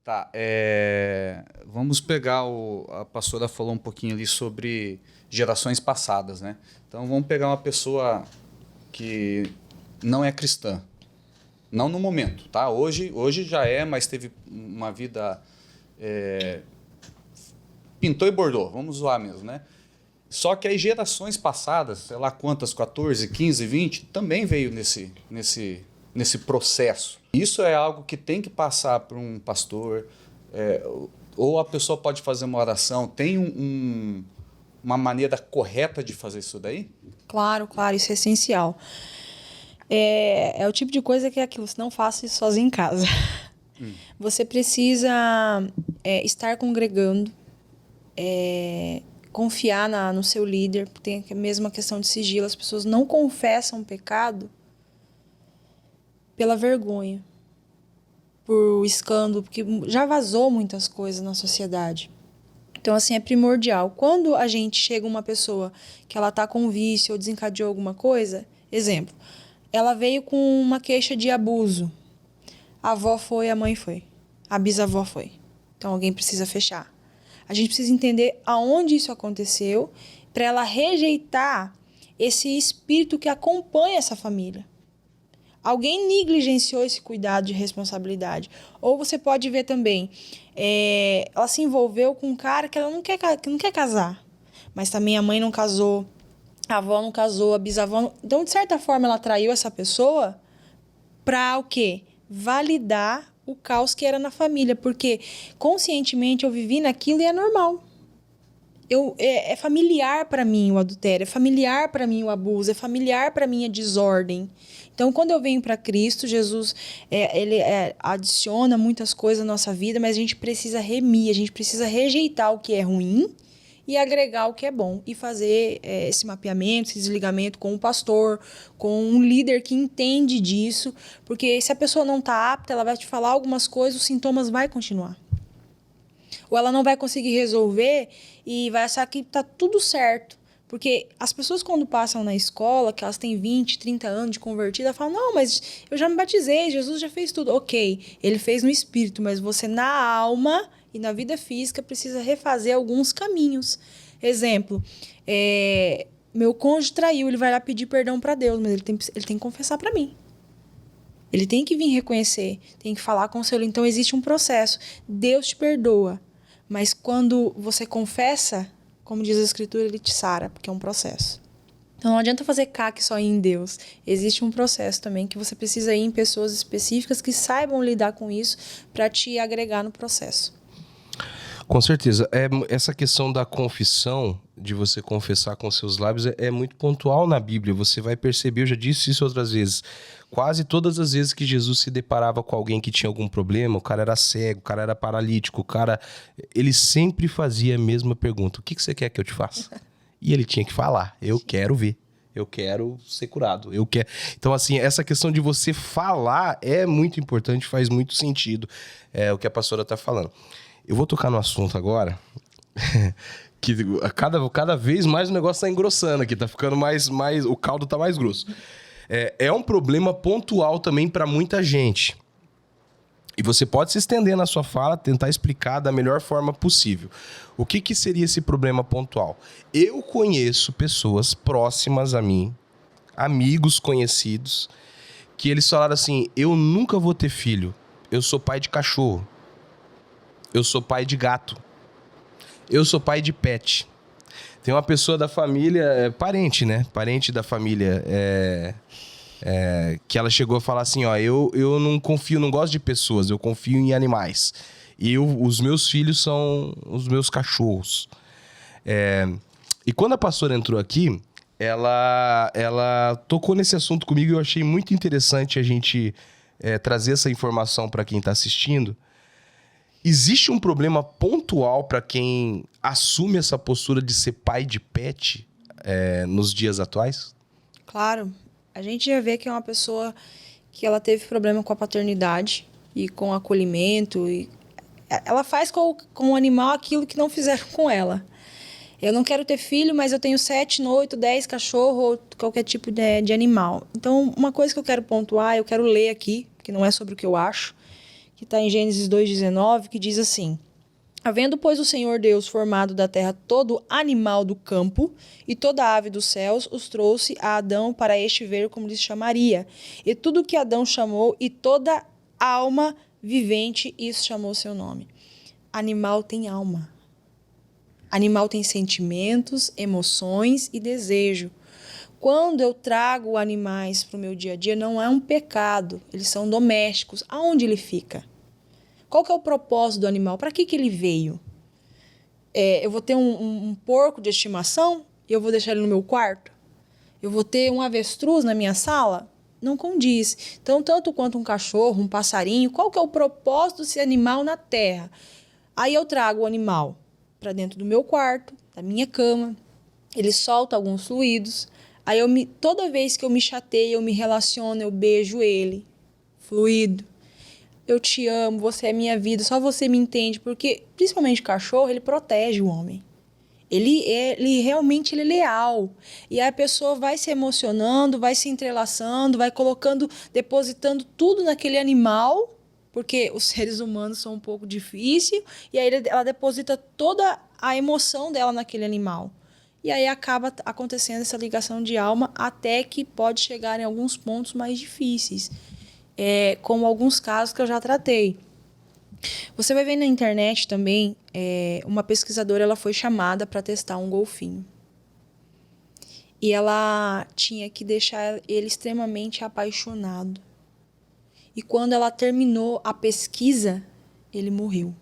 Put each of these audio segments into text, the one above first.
Tá, vamos pegar a pastora falou um pouquinho ali sobre gerações passadas, né? Então vamos pegar uma pessoa que não é cristã, não no momento, tá? Hoje já é, mas teve uma vida pintou e bordou, vamos zoar mesmo, né? Só que as gerações passadas, sei lá quantas, 14, 15, 20, também veio nesse processo. Isso é algo que tem que passar por um pastor, ou a pessoa pode fazer uma oração. Tem uma maneira correta de fazer isso daí? Claro, isso é essencial. É o tipo de coisa que é aquilo, você não faça isso sozinho em casa. Você precisa estar congregando, confiar no seu líder. Tem a mesma questão de sigilo. As pessoas não confessam pecado pela vergonha, por escândalo, porque já vazou muitas coisas na sociedade. Então, assim, é primordial. Quando a gente chega uma pessoa que ela tá com vício ou desencadeou alguma coisa, exemplo, ela veio com uma queixa de abuso. A avó foi, a mãe foi. A bisavó foi. Então, alguém precisa fechar. A gente precisa entender aonde isso aconteceu para ela rejeitar esse espírito que acompanha essa família. Alguém negligenciou esse cuidado de responsabilidade. Ou você pode ver também, ela se envolveu com um cara que ela não quer casar. Mas também a mãe não casou, a avó não casou, a bisavó não... Então, de certa forma, ela traiu essa pessoa para o quê? Validar o caos que era na família. Porque conscientemente eu vivi naquilo e é normal. É familiar para mim o adultério, é familiar para mim o abuso, é familiar para mim a desordem. Então, quando eu venho para Cristo, Jesus ele adiciona muitas coisas na nossa vida, mas a gente precisa remir, a gente precisa rejeitar o que é ruim e agregar o que é bom. E fazer esse mapeamento, esse desligamento com o pastor, com um líder que entende disso. Porque se a pessoa não está apta, ela vai te falar algumas coisas, os sintomas vão continuar. Ou ela não vai conseguir resolver e vai achar que está tudo certo. Porque as pessoas quando passam na escola, que elas têm 20, 30 anos de convertida, falam, não, mas eu já me batizei, Jesus já fez tudo. Ok, ele fez no espírito, mas você na alma e na vida física precisa refazer alguns caminhos. Exemplo, meu cônjuge traiu, ele vai lá pedir perdão para Deus, mas ele tem que confessar para mim. Ele tem que vir reconhecer, tem que falar com o seu... Então existe um processo. Deus te perdoa, mas quando você confessa, como diz a Escritura, ele te sara, porque é um processo. Então não adianta fazer caque só em Deus. Existe um processo também que você precisa ir em pessoas específicas que saibam lidar com isso para te agregar no processo. Com certeza. Essa questão da confissão, de você confessar com seus lábios, é muito pontual na Bíblia. Você vai perceber, eu já disse isso outras vezes, quase todas as vezes que Jesus se deparava com alguém que tinha algum problema, o cara era cego, o cara era paralítico, ele sempre fazia a mesma pergunta: o que você quer que eu te faça? E ele tinha que falar: eu quero ver. Eu quero ser curado. Então, assim, essa questão de você falar é muito importante, faz muito sentido o que a pastora está falando. Eu vou tocar no assunto agora, que cada vez mais o negócio tá engrossando aqui, tá ficando mais o caldo tá mais grosso. É um problema pontual também para muita gente. E você pode se estender na sua fala, tentar explicar da melhor forma possível. O que seria esse problema pontual? Eu conheço pessoas próximas a mim, amigos conhecidos, que eles falaram assim: eu nunca vou ter filho, eu sou pai de cachorro. Eu sou pai de gato. Eu sou pai de pet. Tem uma pessoa da família, parente, né? Parente da família, que ela chegou a falar assim, ó, eu não confio, não gosto de pessoas, eu confio em animais. E os meus filhos são os meus cachorros. E quando a pastora entrou aqui, ela tocou nesse assunto comigo e eu achei muito interessante a gente trazer essa informação para quem está assistindo. Existe um problema pontual para quem assume essa postura de ser pai de pet nos dias atuais? Claro. A gente já vê que é uma pessoa que ela teve problema com a paternidade e com o acolhimento. E ela faz com o animal aquilo que não fizeram com ela. Eu não quero ter filho, mas eu tenho 7, 8, 10 cachorro ou qualquer tipo de animal. Então, uma coisa que eu quero pontuar, eu quero ler aqui, que não é sobre o que eu acho, que está em Gênesis 2,19, que diz assim: havendo, pois, o Senhor Deus formado da terra todo animal do campo e toda ave dos céus, os trouxe a Adão para este ver como lhes chamaria. E tudo que Adão chamou, e toda alma vivente, isso chamou seu nome. Animal tem alma. Animal tem sentimentos, emoções e desejo. Quando eu trago animais para o meu dia a dia, não é um pecado. Eles são domésticos. Aonde ele fica? Qual que é o propósito do animal? Para que ele veio? Eu vou ter um porco de estimação e eu vou deixar ele no meu quarto? Eu vou ter um avestruz na minha sala? Não condiz. Então, tanto quanto um cachorro, um passarinho, qual que é o propósito desse animal na terra? Aí eu trago o animal para dentro do meu quarto, da minha cama, ele solta alguns fluidos, aí toda vez que eu me chateio, eu me relaciono, eu beijo ele, fluido. Eu te amo, você é minha vida, só você me entende, porque principalmente o cachorro, ele protege o homem. Ele realmente é leal. E aí a pessoa vai se emocionando, vai se entrelaçando, vai colocando, depositando tudo naquele animal, porque os seres humanos são um pouco difíceis, e aí ela deposita toda a emoção dela naquele animal. E aí acaba acontecendo essa ligação de alma, até que pode chegar em alguns pontos mais difíceis. Como alguns casos que eu já tratei. Você vai ver na internet também, uma pesquisadora ela foi chamada para testar um golfinho. E ela tinha que deixar ele extremamente apaixonado. E quando ela terminou a pesquisa, ele morreu.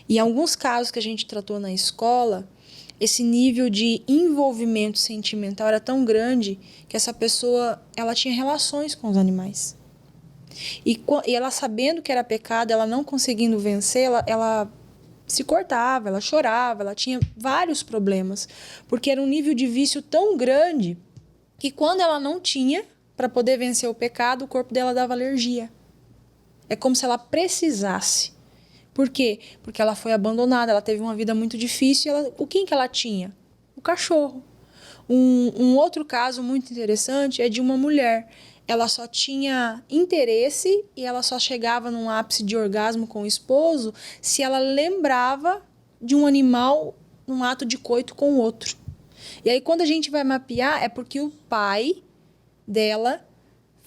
E em alguns casos que a gente tratou na escola, esse nível de envolvimento sentimental era tão grande que essa pessoa ela tinha relações com os animais. E ela, sabendo que era pecado, ela não conseguindo vencer, ela se cortava, ela chorava, ela tinha vários problemas. Porque era um nível de vício tão grande que quando ela não tinha, para poder vencer o pecado, o corpo dela dava alergia. É como se ela precisasse. Por quê? Porque ela foi abandonada, ela teve uma vida muito difícil. Quem que ela tinha? O cachorro. Um outro caso muito interessante é de uma mulher. Ela só tinha interesse e ela só chegava num ápice de orgasmo com o esposo se ela lembrava de um animal num ato de coito com o outro. E aí quando a gente vai mapear, é porque o pai dela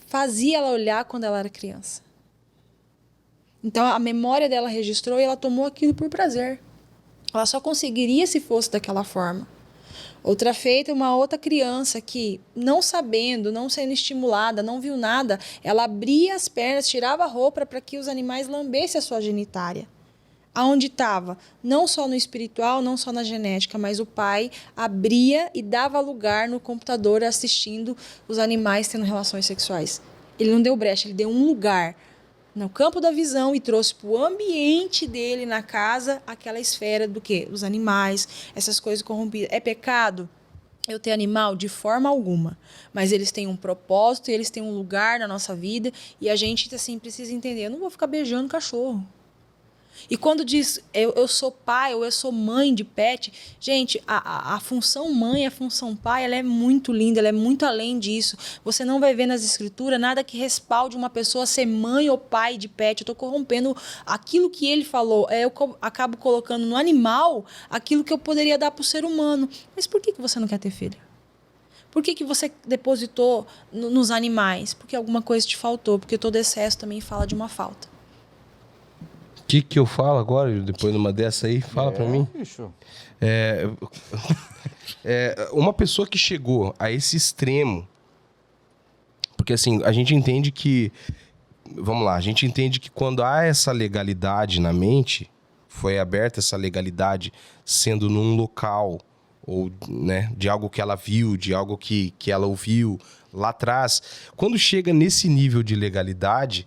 fazia ela olhar quando ela era criança. Então, a memória dela registrou e ela tomou aquilo por prazer. Ela só conseguiria se fosse daquela forma. Outra feita, uma outra criança que, não sabendo, não sendo estimulada, não viu nada, ela abria as pernas, tirava a roupa para que os animais lambessem a sua genitária. Aonde estava? Não só no espiritual, não só na genética, mas o pai abria e dava lugar no computador assistindo os animais tendo relações sexuais. Ele não deu brecha, ele deu um lugar no campo da visão e trouxe para o ambiente dele na casa aquela esfera do quê? Os animais, essas coisas corrompidas. É pecado eu ter animal? De forma alguma. Mas eles têm um propósito e eles têm um lugar na nossa vida e a gente assim, precisa entender. Eu não vou ficar beijando cachorro. E quando diz eu sou pai ou eu sou mãe de pet, gente, a função mãe, a função pai, ela é muito linda, ela é muito além disso. Você não vai ver nas escrituras nada que respalde uma pessoa ser mãe ou pai de pet. Eu estou corrompendo aquilo que ele falou. Eu acabo colocando no animal aquilo que eu poderia dar para o ser humano. Mas por que você não quer ter filho? Por que você depositou nos animais? Porque alguma coisa te faltou, porque todo excesso também fala de uma falta. O que eu falo agora, depois de uma dessa aí? Fala pra mim. Bicho. Uma pessoa que chegou a esse extremo, porque assim, a gente entende que, vamos lá, a gente entende que quando há essa legalidade na mente, foi aberta essa legalidade sendo num local, ou né, de algo que ela viu, de algo que ela ouviu lá atrás, quando chega nesse nível de legalidade,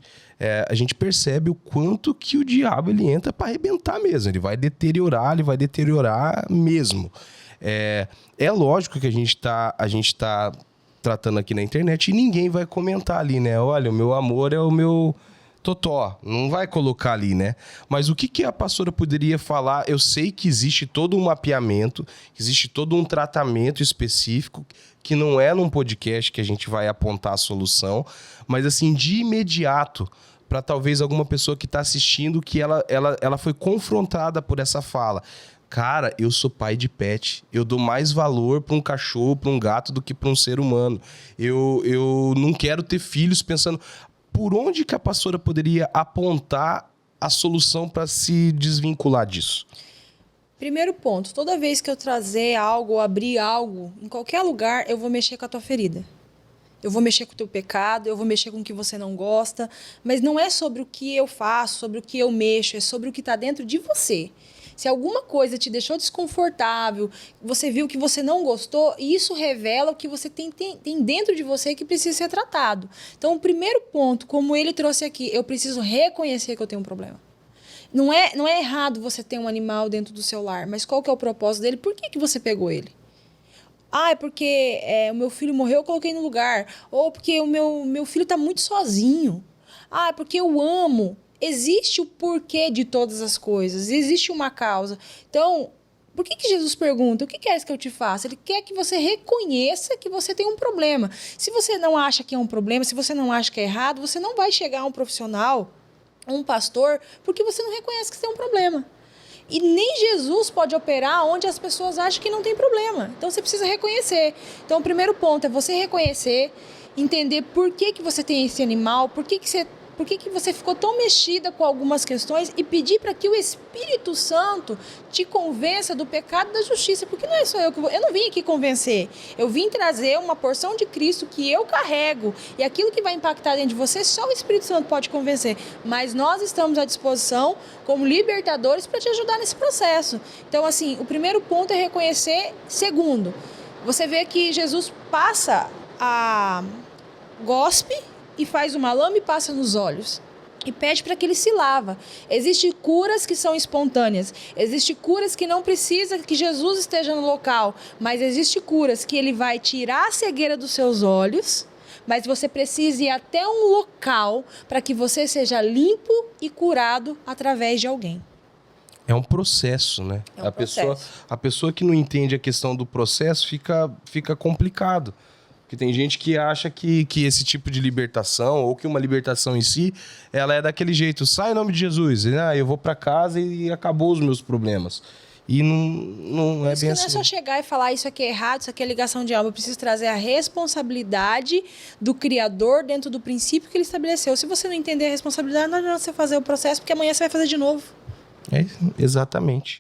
a gente percebe o quanto que o diabo ele entra para arrebentar mesmo. Ele vai deteriorar mesmo. É lógico que a gente tá tratando aqui na internet e ninguém vai comentar ali, né? Olha, o meu amor é o meu totó. Não vai colocar ali, né? Mas o que a pastora poderia falar? Eu sei que existe todo um mapeamento, existe todo um tratamento específico, que não é num podcast que a gente vai apontar a solução, mas assim, de imediato, para talvez alguma pessoa que está assistindo que ela foi confrontada por essa fala. Cara, eu sou pai de pet. Eu dou mais valor para um cachorro, para um gato, do que para um ser humano. Eu não quero ter filhos pensando... Por onde que a pastora poderia apontar a solução para se desvincular disso? Primeiro ponto, toda vez que eu trazer algo ou abrir algo, em qualquer lugar, eu vou mexer com a tua ferida. Eu vou mexer com o teu pecado, eu vou mexer com o que você não gosta, mas não é sobre o que eu faço, sobre o que eu mexo, é sobre o que está dentro de você. Se alguma coisa te deixou desconfortável, você viu que você não gostou, isso revela o que você tem dentro de você que precisa ser tratado. Então, o primeiro ponto, como ele trouxe aqui, eu preciso reconhecer que eu tenho um problema. Não é errado você ter um animal dentro do seu lar, mas qual que é o propósito dele? Por que você pegou ele? Ah, é porque o meu filho morreu, eu coloquei no lugar. Ou porque o meu filho está muito sozinho. Ah, é porque eu amo. Existe o porquê de todas as coisas, existe uma causa. Então, por que Jesus pergunta, o que queres que eu te faça? Ele quer que você reconheça que você tem um problema. Se você não acha que é um problema, se você não acha que é errado, você não vai chegar a um profissional, um pastor, porque você não reconhece que você tem um problema. E nem Jesus pode operar onde as pessoas acham que não tem problema. Então, você precisa reconhecer. Então, o primeiro ponto é você reconhecer, entender por que você tem esse animal, por que você ficou tão mexida com algumas questões e pedir para que o Espírito Santo te convença do pecado e da justiça, porque não é só eu não vim aqui convencer, eu vim trazer uma porção de Cristo que eu carrego, e aquilo que vai impactar dentro de você, só o Espírito Santo pode convencer, mas nós estamos à disposição como libertadores para te ajudar nesse processo. Então, assim, o primeiro ponto é reconhecer. Segundo, você vê que Jesus passa gospe e faz uma lama e passa nos olhos. E pede para que ele se lava. Existem curas que são espontâneas. Existem curas que não precisa que Jesus esteja no local. Mas existem curas que ele vai tirar a cegueira dos seus olhos, mas você precisa ir até um local para que você seja limpo e curado através de alguém. É um processo, né? É um processo. A pessoa que não entende a questão do processo fica complicado. Porque tem gente que acha que esse tipo de libertação, ou que uma libertação em si, ela é daquele jeito, sai em nome de Jesus, eu vou para casa e acabou os meus problemas. E não é bem assim. Não é só chegar e falar isso aqui é errado, isso aqui é ligação de alma. Eu preciso trazer a responsabilidade do Criador dentro do princípio que ele estabeleceu. Se você não entender a responsabilidade, não adianta você fazer o processo, porque amanhã você vai fazer de novo. Exatamente.